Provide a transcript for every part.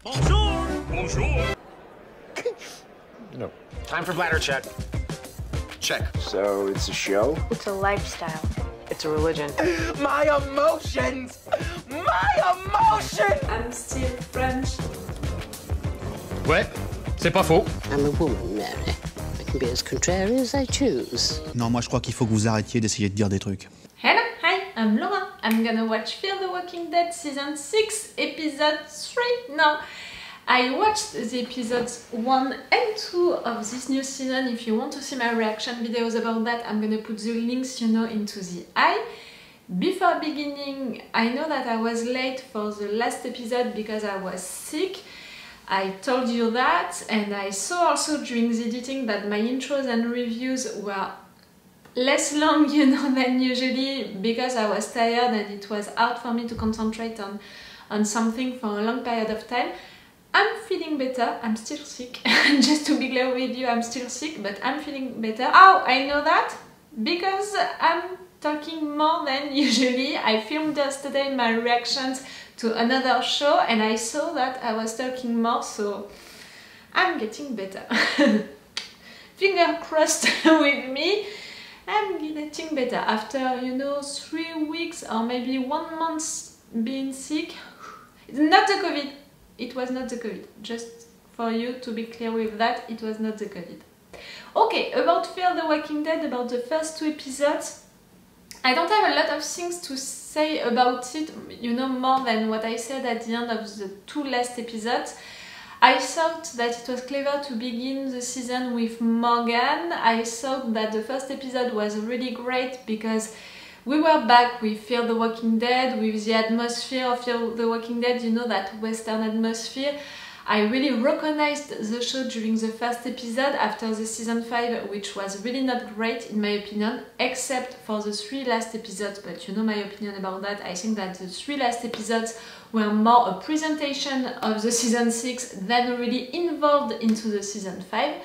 Bonjour! Bonjour! No. Time for bladder check. Check. So it's a show? It's a lifestyle. It's a religion. My emotions! My emotions! I'm still French. Ouais, c'est pas faux. I'm a woman, Mary. I can be as contrary as I choose. Non, moi je crois qu'il faut que vous arrêtiez d'essayer de dire des trucs. Hello, hi, I'm Laura. I'm gonna watch Fear the Walking Dead Season 6, Episode 3 now. I watched the episodes 1 and 2 of this new season. If you want to see my reaction videos about that, I'm gonna put the links, you know, into the eye. Before beginning, I know that I was late for the last episode because I was sick. I told you that, and I saw also during the editing that my intros and reviews were less long, you know, than usually because I was tired and it was hard for me to concentrate on something for a long period of time. I'm feeling better. I'm still sick. Just to be clear with you, I'm still sick, but I'm feeling better. How I know that? Because I'm talking more than usually. I filmed yesterday my reactions to another show and I saw that I was talking more, so I'm getting better. Finger crossed with me. I'm getting better after, you know, 3 weeks or maybe 1 month being sick. It's not the COVID. It was not the COVID. Just for you to be clear with that, it was not the COVID. Okay, about Fear the Walking Dead, about the first 2 episodes, I don't have a lot of things to say about it, you know, more than what I said at the end of the 2 last episodes. I thought that it was clever to begin the season with Morgan. I thought that the first episode was really great because we were back with Fear the Walking Dead, with the atmosphere of Fear the Walking Dead, you know, that western atmosphere. I really recognized the show during the first episode after the season 5, which was really not great in my opinion, except for the 3 last episodes, but you know my opinion about that. I think that the 3 last episodes were more a presentation of the season 6 than really involved into the season 5.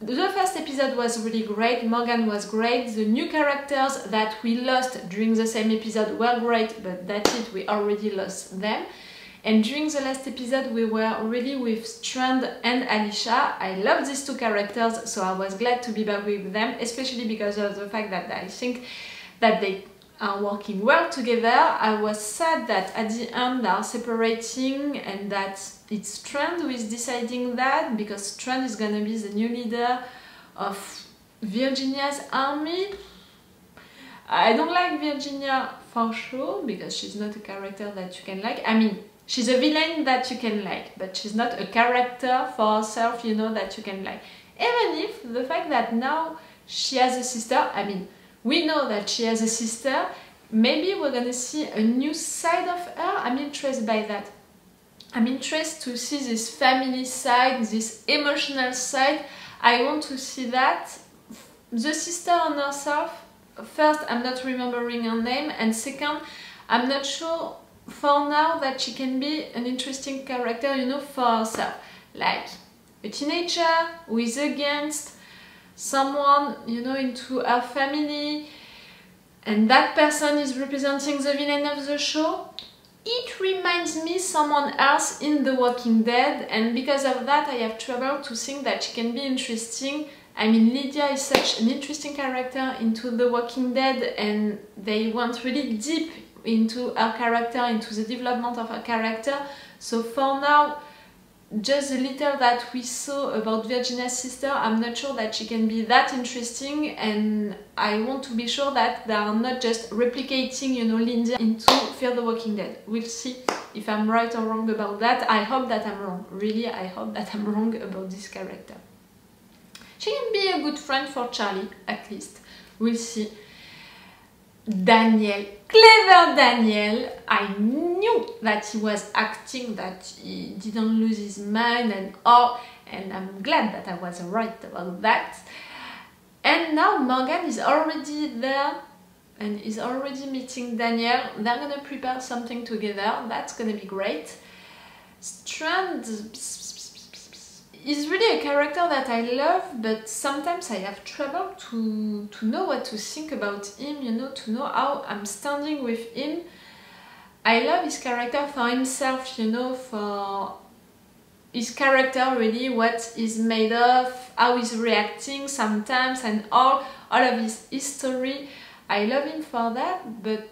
The first episode was really great, Morgan was great, the new characters that we lost during the same episode were great, but that's it, we already lost them. And during the last episode we were really with Strand and Alicia. I love these 2 characters, so I was glad to be back with them, especially because of the fact that I think that they are working well together. I was sad that at the end they are separating and that it's Strand who is deciding that, because Strand is gonna be the new leader of Virginia's army. I don't like Virginia for sure, because she's not a character that you can like. I mean, she's a villain that you can like, but she's not a character for herself, you know, that you can like. Even if the fact that now she has a sister, I mean, we know that she has a sister, maybe we're gonna see a new side of her. I'm interested by that. I'm interested to see this family side, this emotional side. I want to see that. The sister on herself, first, I'm not remembering her name, and second, I'm not sure for now that she can be an interesting character, you know, for herself. Like a teenager who is against someone, you know, into her family, and that person is representing the villain of the show. It reminds me someone else in The Walking Dead, and because of that I have trouble to think that she can be interesting. I mean, Lydia is such an interesting character into The Walking Dead, and they went really deep into her character, into the development of her character. So for now, just the little that we saw about Virginia's sister, I'm not sure that she can be that interesting, and I want to be sure that they are not just replicating, you know, Lydia into Fear the Walking Dead. We'll see if I'm right or wrong about that. I hope that I'm wrong. Really, I hope that I'm wrong about this character. She can be a good friend for Charlie, at least. We'll see. Daniel, clever Daniel. I knew that he was acting, that he didn't lose his mind and all, and I'm glad that I was right about that. And now Morgan is already there and is already meeting Daniel. They're gonna prepare something together. That's gonna be great. Strand is really a character that I love, but sometimes I have trouble to know what to think about him, you know, to know how I'm standing with him. I love his character for himself, you know, for his character, really, what he's made of, how he's reacting sometimes, and all of his history. I love him for that, but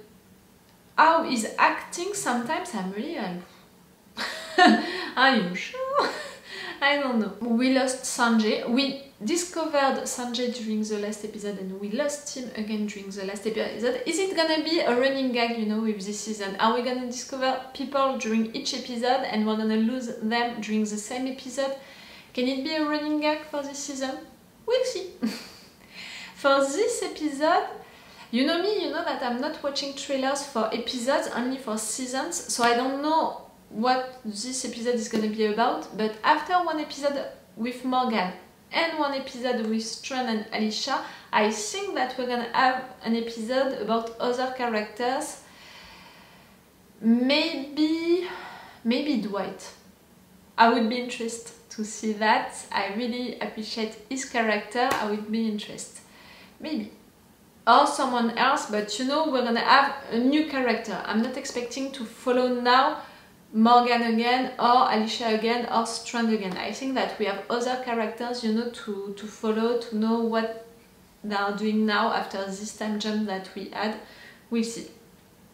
how he's acting sometimes, I'm really like, are you sure? I don't know. We lost Sanjay. We discovered Sanjay during the last episode and we lost him again during the last episode. Is it gonna be a running gag, you know, with this season? Are we gonna discover people during each episode and we're gonna lose them during the same episode? Can it be a running gag for this season? We'll see. For this episode, you know me, you know that I'm not watching trailers for episodes, only for seasons, so I don't know what this episode is going to be about, but after one episode with Morgan and one episode with Strand and Alicia, I think that we're going to have an episode about other characters. Maybe Dwight. I would be interested to see that. I really appreciate his character. I would be interested. Maybe. Or someone else, but you know, we're gonna have a new character. I'm not expecting to follow now Morgan again, or Alicia again, or Strand again. I think that we have other characters, you know, to follow, to know what they are doing now after this time jump that we had. We'll see.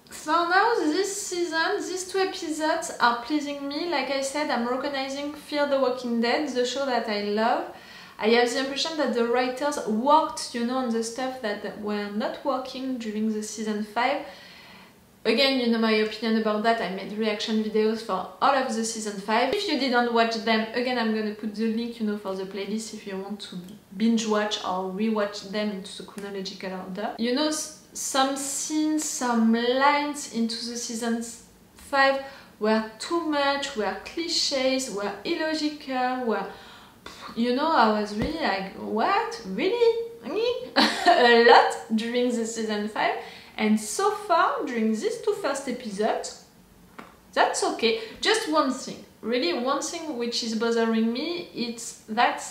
For now, this season, these 2 episodes are pleasing me. Like I said, I'm recognizing Fear the Walking Dead, the show that I love. I have the impression that the writers worked, you know, on the stuff that were not working during the season 5. Again, you know my opinion about that. I made reaction videos for all of the season 5. If you didn't watch them, again, I'm gonna put the link, you know, for the playlist if you want to binge watch or rewatch them into the chronological order. You know, some scenes, some lines into the season 5 were too much, were cliches, were illogical, were... You know, I was really like, what? Really? A lot during the season 5. And so far, during these 2 first episodes, that's okay. Just one thing, really one thing which is bothering me, it's that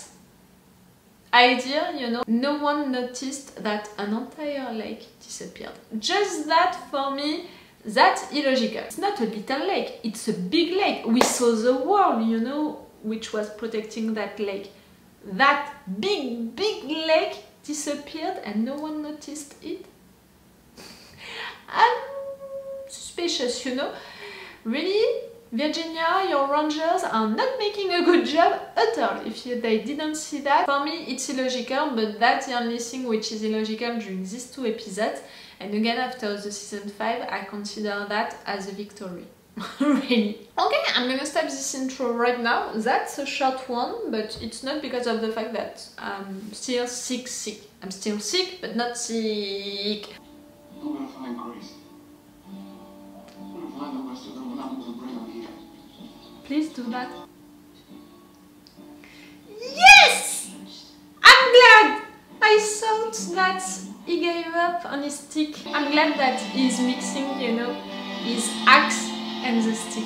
idea, you know, no one noticed that an entire lake disappeared. Just that, for me, that's illogical. It's not a little lake, it's a big lake. We saw the wall, you know, which was protecting that lake. That big lake disappeared and no one noticed it. I'm suspicious, you know. Really, Virginia, your rangers are not making a good job at all. If they didn't see that, for me it's illogical, but that's the only thing which is illogical during these 2 episodes. And again, after the season 5, I consider that as a victory. Really. Okay, I'm gonna stop this intro right now. That's a short one, but it's not because of the fact that I'm still sick. I'm still sick, but not sick. I'm gonna find Grace. I'm gonna find the rest of them and I'm gonna bring them here. Please do that. Yes! I'm glad! I thought that he gave up on his stick. I'm glad that he's mixing, you know, his axe and the stick.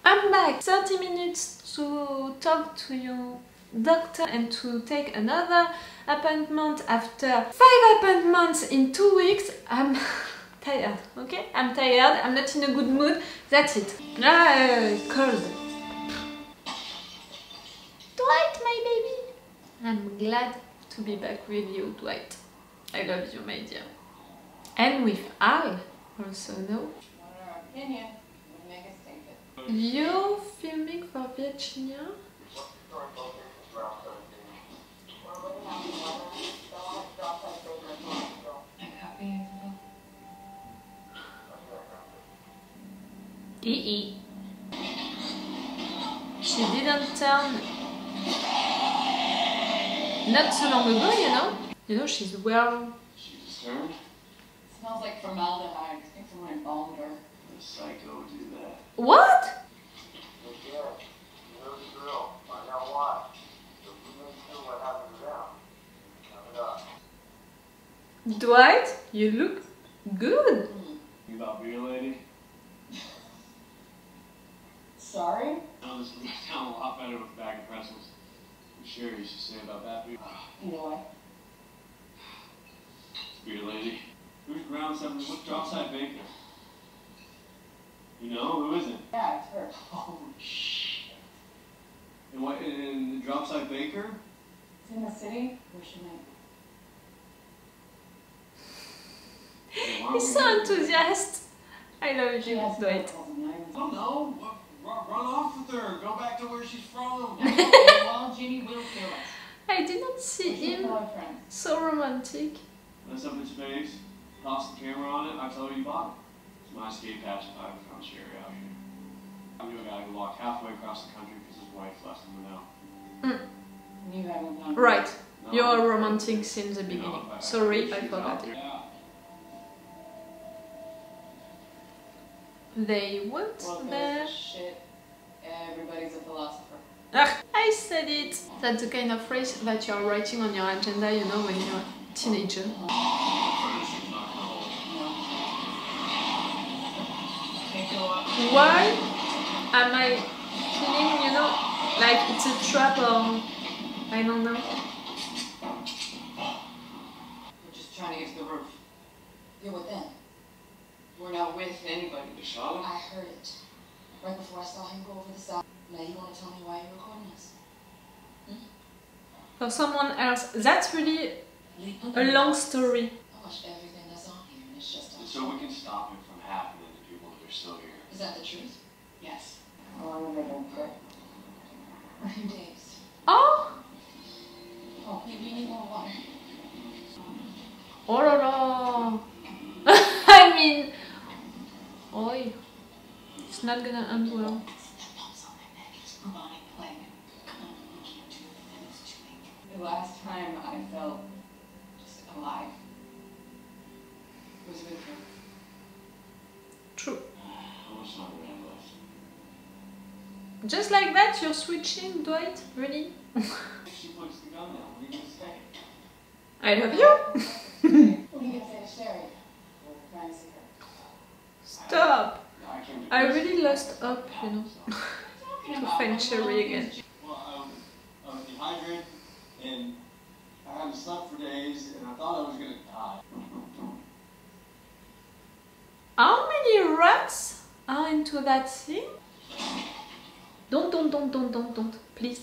I'm back! 30 minutes to talk to your doctor and to take another appointment after 5 appointments in 2 weeks. I'm tired, okay? I'm tired, I'm not in a good mood, that's it. Cold. Dwight, my baby! I'm glad to be back with you, Dwight. I love you, my dear. And with Al, also, no? You're filming for Virginia? She didn't turn not so long ago, you know? You know, she's well... She disturbed? Smells like formaldehyde. I think someone embalmed her. The psycho would do that. What? Dwight, you look good. You about beer, lady? Sorry? No, this would sound a lot better with a bag of pretzels. I'm sure you should say about that beer. You know what? Beer lady. Who's ground 7? What's Dropside Bacon? Baker? It's in the city. Where should I? He's so enthusiastic. I love She you, has Dwight. I don't know. Run off with her. Go back to where she's from. Well, Ginny will kill us. I did not see She's him our friend. so romantic. Mess up its face. Toss the camera on it. I tell her you bought it. It's my escape hatch if I ever found Sherry out here. I knew a guy who walked halfway across the country because his wife left him without. You haven't done Right, No, you're romantic since the you know, beginning. if Sorry, if I she's forgot out it. there- Yeah. They went Well, there. shit. Everybody's a philosopher. Ah, I said it! That's the kind of phrase that you're writing on your agenda, you know, when you're a teenager. Furnishing's not gonna hold. Can't go up. Why am I feeling, you know, like it's a trap or I don't know. We're just trying to get to the roof. You're with them. We're not with anybody. You shot him? I heard it. Right before I saw him go over the side. Now you want to tell me why you're recording us? For someone else, that's really a long story. I watched everything that's on here and it's just It's so we can stop it from happening to people that are still here. Is that the truth? Yes. How long have they been here? A few days. Oh! Oh, we need more water. Oh la la! I mean, oi, it's not gonna end well. That pumps on their neck is chronic plague. Come on, we can't do it. It's too late. The last time I felt just alive was with her. True. How much longer do we have left? Just like that, you're switching, Dwight? Really? If she puts the gun down, we're gonna stay. I love you! What are you gonna say to Sherry? We're trying to see her. Stop! No, I can't do I this. really lost hope, you know, to find Sherry again. Well, I was dehydrated and I hadn't slept for days and I thought I was gonna die. How many rats are into that thing? Don't, please.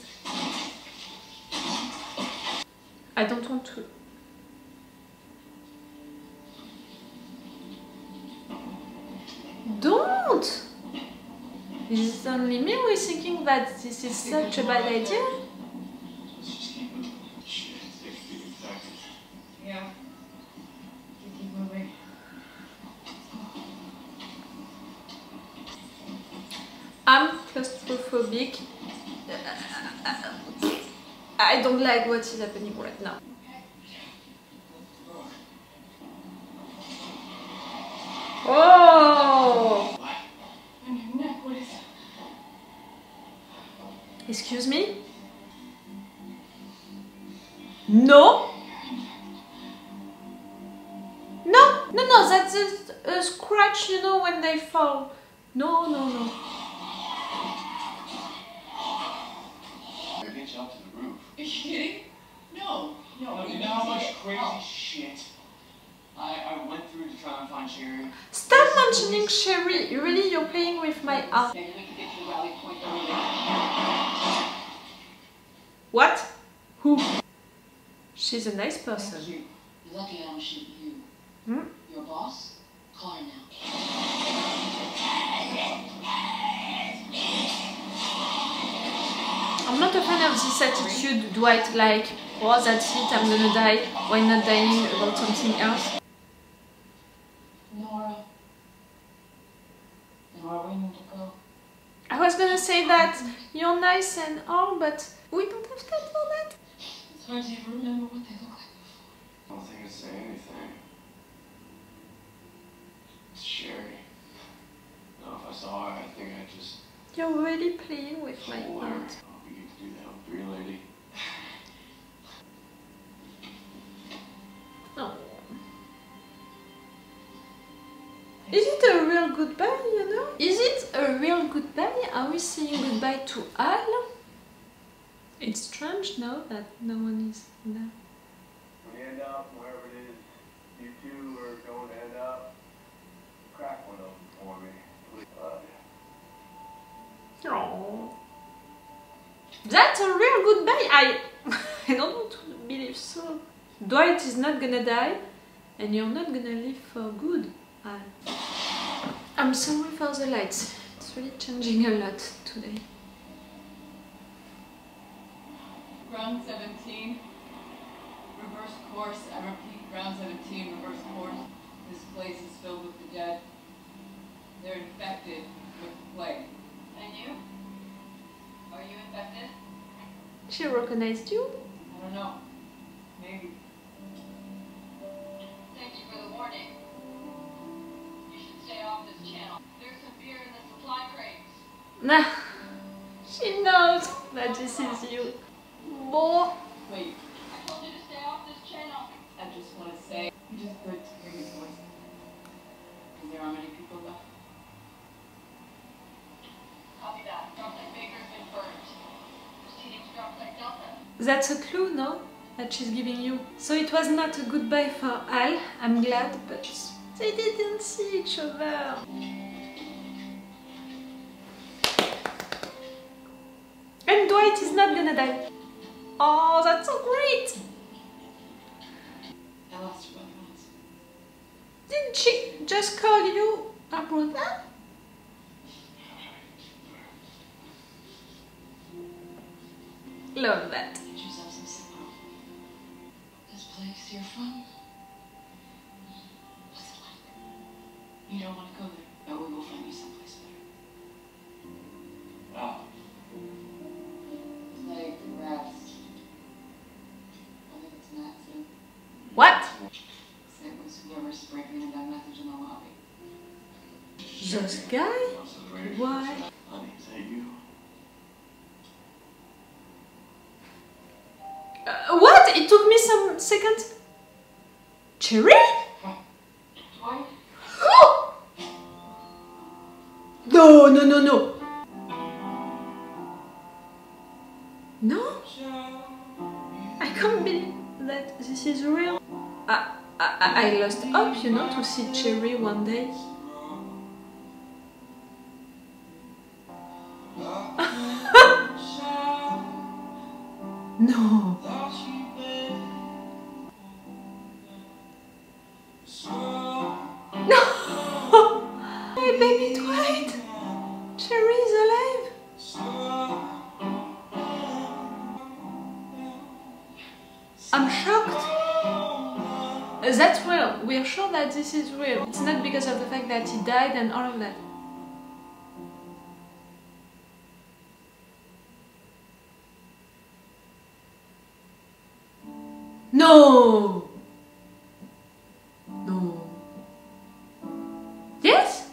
I don't want to. Don't! Is it only me who is thinking that this is such a bad idea? Let's just keep moving. Shit, it could be infected. Yeah. You keep moving. I'm claustrophobic. I don't like what is happening right now. Oh! On your neck, what is it? Excuse me? No? No, that's a scratch, you know, when they fall. No. Maybe it's up to the roof. Are you kidding? No. You know how much crazy shit I went through to try and find Sherry? Stop mentioning Sherry. Really, you're playing with my heart. Maybe we can get to the rally point early. What? Who? She's a nice person. You're lucky I don't shoot you. Hmm? Your boss? Call her now. I'm not a fan of this attitude, Dwight, like, oh, that's it, I'm gonna die. Why not dying about something else? Nora, we need to go. I was gonna say that you're nice and all, but we don't have time for that. It's hard to even remember what they look like. I don't think I'd say anything. It's Sherry. No, if I saw her, I think I'd just You're really playing with my pull her. heart. Oh, we get to do that with Green Lady. Oh. Is it a real goodbye, you know? Is it a real goodbye? Are we saying goodbye to Al? It's strange now that no one is there. When you end up wherever it is you two are going to end up, crack one open for me. Please. Love you. Oh. That's a real goodbye. I don't want to believe so. Dwight is not gonna die, and you're not gonna live for good. I'm sorry for the lights. It's really changing a lot today. Ground 17, reverse course. I repeat, ground 17, reverse course. This place is filled with the dead. They're infected with the plague. And you? Are you infected? She recognized you? I don't know. Maybe. Thank you for the warning. You should stay off this channel. There's some beer in the supply crates. Nah. She knows that this is you. Boy. Wait. I told you to stay off this channel. I just want to say, you just good to hear his voice. Because there aren't many people left. Copy that. Droplet Baker's been burned. Proceeding to Droplet Delta. That's a clue, no? That she's giving you. So it was not a goodbye for Al, I'm glad, but they didn't see each other. And Dwight is not gonna die. Oh, that's so great! I lost you once. Didn't she just call you a brother? Love that. Get yourself some simple. This place you're from? What's it like? You don't want to go there, but we will find you someplace better. Oh. Like rest. I think it's an accident. What? It was whoever's breaking in that message in the lobby. This guy? Why? Honey, is that you? What? It took me some seconds. Cherry? Dwight? No, no, no, no. No? I can't believe that this is real. I lost hope, you know, to see Cherry one day. No. No. Hey, baby Dwight. Cherry is alive. I'm shocked. That's real. We're sure that this is real. It's not because of the fact that he died and all of that. No! No. Yes?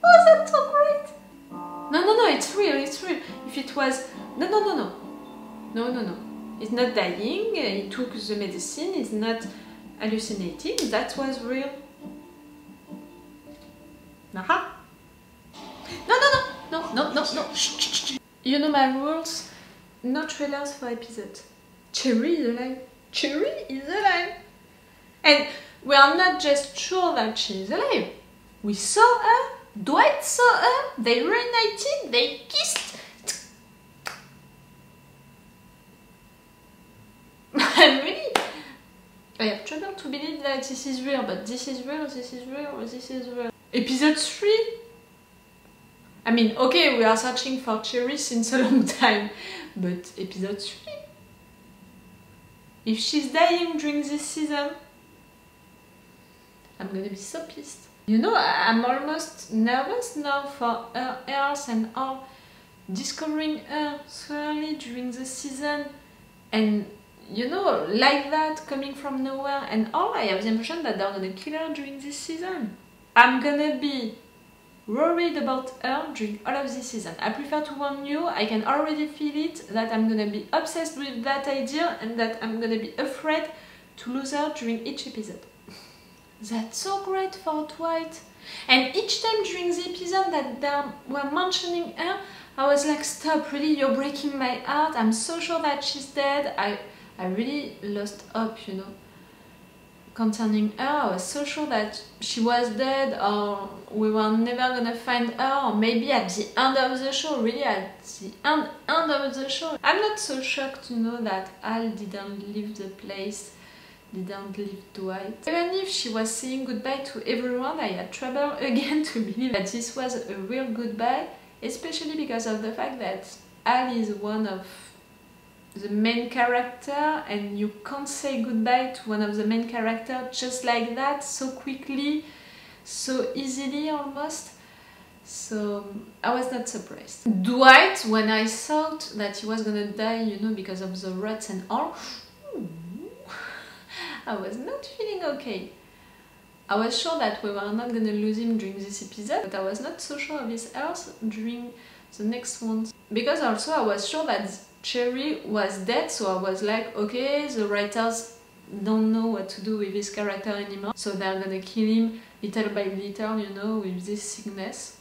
Oh, that's so great! No, no, no, it's real, it's real. If it was... No, no, no, no. No, no, no. He's not dying, he took the medicine, he's not hallucinating, that was real. Aha! No, no, no! No, no, no, no! Shh, shh, shh. You know my rules? No trailers for episodes. Cherry is alive. Cherry is alive. And we are not just sure that she is alive. We saw her. Dwight saw her. They reunited. They kissed. I have trouble to believe that this is real, but this is real, this is real, this is real. Episode 3? I mean, okay, we are searching for Cherry since a long time, but episode 3? If she's dying during this season, I'm gonna be so pissed. You know, I'm almost nervous now for her health and all. Discovering her so early during the season, and you know, like that, coming from nowhere, and all, I have the impression that they're gonna kill her during this season. I'm gonna be worried about her during all of this season. I prefer to warn you, I can already feel it, that I'm gonna be obsessed with that idea and that I'm gonna be afraid to lose her during each episode. That's so great for Dwight. And each time during the episode that they were mentioning her, I was like, stop, really, you're breaking my heart, I'm so sure that she's dead. I really lost hope, you know. concerning her. I was so sure that she was dead, or we were never gonna find her, or maybe at the end of the show, really at the end of the show. I'm not so shocked to know that Al didn't leave the place, didn't leave Dwight. Even if she was saying goodbye to everyone, I had trouble again to believe that this was a real goodbye, especially because of the fact that Al is one of the main character, and you can't say goodbye to one of the main characters just like that, so quickly, so easily almost. So I was not surprised. Dwight, when I thought that he was gonna die, you know, because of the rats and all, I was not feeling okay. I was sure that we were not gonna lose him during this episode, but I was not so sure of his health during the next ones. Because also I was sure that Cherry was dead, so I was like, okay, the writers don't know what to do with this character anymore, so they're gonna kill him little by little, you know, with this sickness.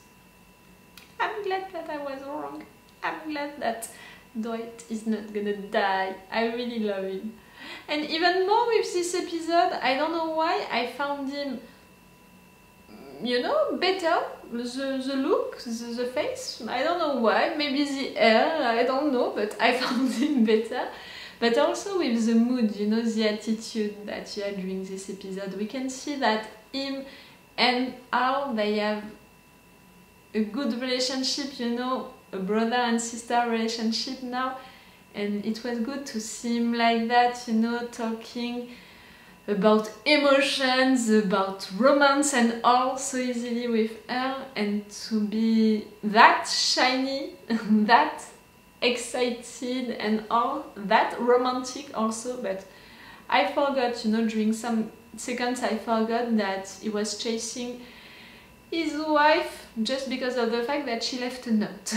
I'm glad that I was wrong. I'm glad that Dwight is not gonna die. I really love him. And even more with this episode, I don't know why, I found him, you know, better. The look, the face, I don't know why, maybe the hair, I don't know, but I found him better. But also with the mood, you know, the attitude that he had during this episode. We can see that him and Al, they have a good relationship, you know, a brother and sister relationship now. And it was good to see him like that, you know, talking about emotions, about romance and all so easily with her, and to be that shiny, that excited and all, that romantic also. But I forgot, you know, during some seconds I forgot that he was chasing his wife just because of the fact that she left a note.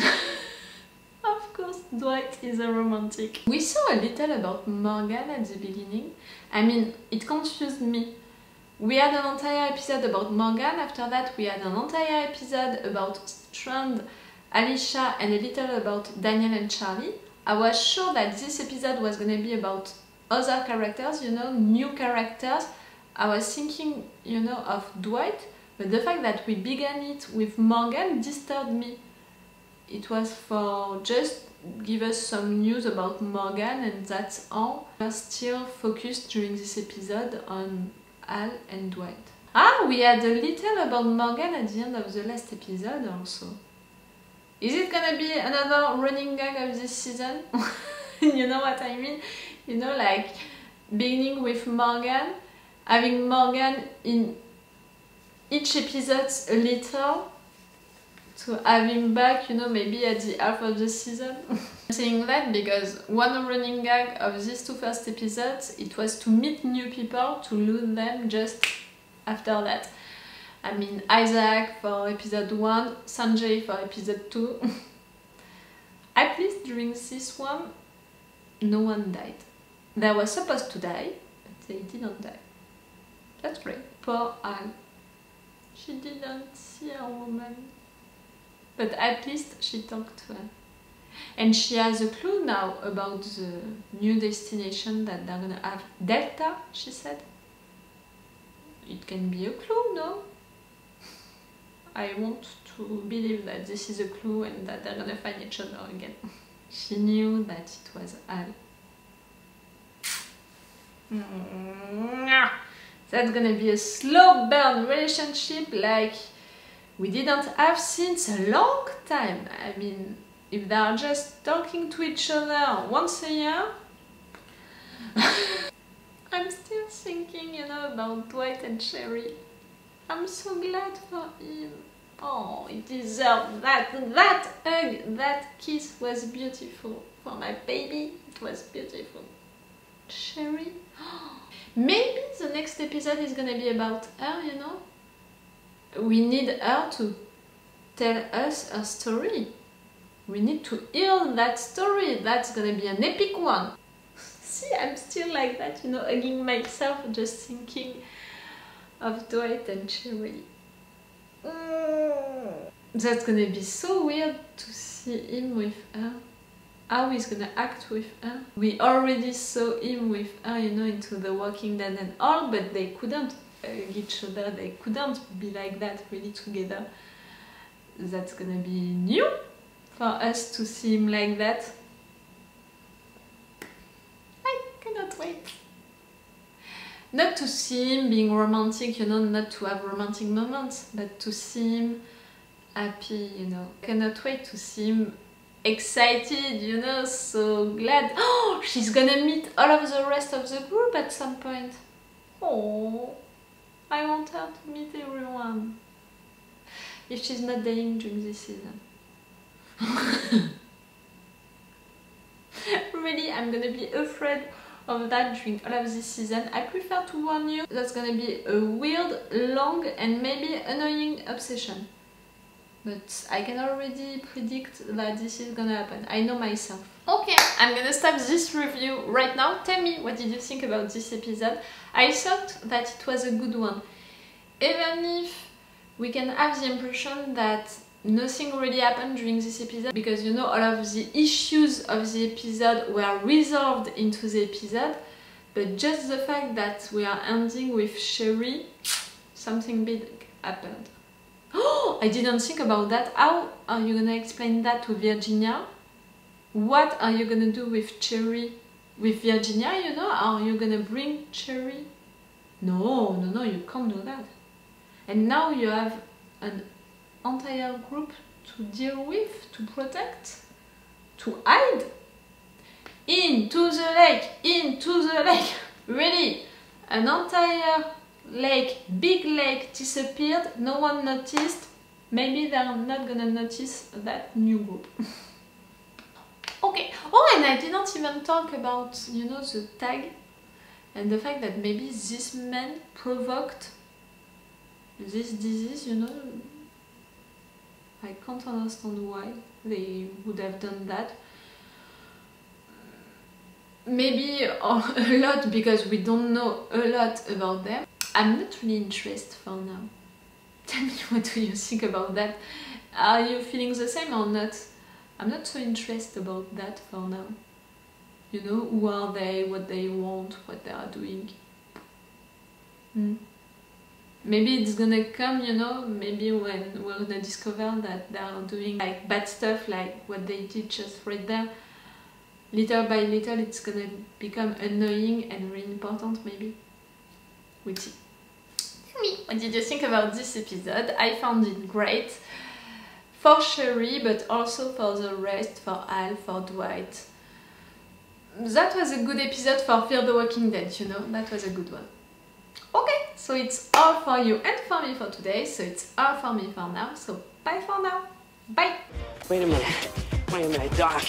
Of course, Dwight is a romantic. We saw a little about Morgan at the beginning. I mean, it confused me. We had an entire episode about Morgan, after that we had an entire episode about Strand, Alicia, and a little about Daniel and Charlie. I was sure that this episode was gonna be about other characters, you know, new characters. I was thinking, you know, of Dwight, but the fact that we began it with Morgan disturbed me. It was for just give us some news about Morgan, and that's all. We are still focused during this episode on Al and Dwight. Ah, we had a little about Morgan at the end of the last episode also. Is it gonna be another running gag of this season? You know what I mean? You know, like beginning with Morgan, having Morgan in each episode a little, to have him back, you know, maybe at the half of the season. I'm saying that because one running gag of these two first episodes, it was to meet new people, to lose them just after that. I mean, Isaac for episode 1, Sanjay for episode 2. At least during this one, no one died. They were supposed to die, but they didn't die. That's great. Poor Al. She didn't see a woman. But at least she talked to her. And she has a clue now about the new destination that they're gonna have. Delta, she said. It can be a clue, no? I want to believe that this is a clue and that they're gonna find each other again. She knew that it was Al. That's gonna be a slow burn relationship like we didn't have since a long time. I mean, if they are just talking to each other once a year. I'm still thinking, you know, about Dwight and Cherry. I'm so glad for him. Oh, he deserved that. That hug, that kiss was beautiful. For my baby, it was beautiful. Cherry. Maybe the next episode is gonna be about her, you know? We need her to tell us her story. We need to hear that story. That's gonna be an epic one. See, I'm still like that, you know, hugging myself, just thinking of Dwight and Cherry. That's gonna be so weird to see him with her how he's gonna act with her. We already saw him with her, you know, into The Walking Dead and all, but they couldn't each other, they couldn't be like that really together. That's gonna be new for us to see him like that. I cannot wait. Not to see him being romantic, you know, not to have romantic moments, but to see him happy, you know. Cannot wait to see him excited, you know, so glad. Oh, she's gonna meet all of the rest of the group at some point. Oh, I want her to meet everyone. If she's not dying during this season. Really, I'm gonna be afraid of that during all of this season. I prefer to warn you, that's gonna be a weird, long and maybe annoying obsession. But I can already predict that this is gonna happen. I know myself. Okay, I'm gonna stop this review right now. Tell me, what did you think about this episode? I thought that it was a good one. Even if we can have the impression that nothing really happened during this episode, because you know, all of the issues of the episode were resolved into the episode, but just the fact that we are ending with Sherry, something big happened. Oh, I didn't think about that. How are you gonna explain that to Virginia? What are you gonna do with Cherry? With Virginia, you know? Are you gonna bring Cherry? No, you can't do that. And now you have an entire group to deal with, to protect, to hide. Into the lake, really, an entire lake, big lake disappeared, no one noticed. Maybe they're not gonna notice that new group. Okay, oh, and I didn't even talk about, you know, the tag and the fact that maybe this man provoked this disease, you know. I can't understand why they would have done that. Maybe a lot because we don't know a lot about them. I'm not really interested for now. Tell me, what do you think about that? Are you feeling the same or not? I'm not so interested about that for now. You know, who are they, what they want, what they are doing. Maybe it's gonna come, you know, maybe when we're gonna discover that they are doing like bad stuff, like what they did just right there. Little by little it's gonna become annoying and really important, maybe. We'll see. Tell me, what did you think about this episode? I found it great. For Sherry, but also for the rest, for Al, for Dwight. That was a good episode for Fear the Walking Dead, you know, that was a good one. Okay, so it's all for you and for me for today, so it's all for me for now, so bye for now. Bye! Wait a minute, Doc.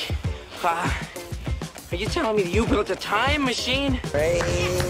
Are you telling me you built a time machine? Crazy.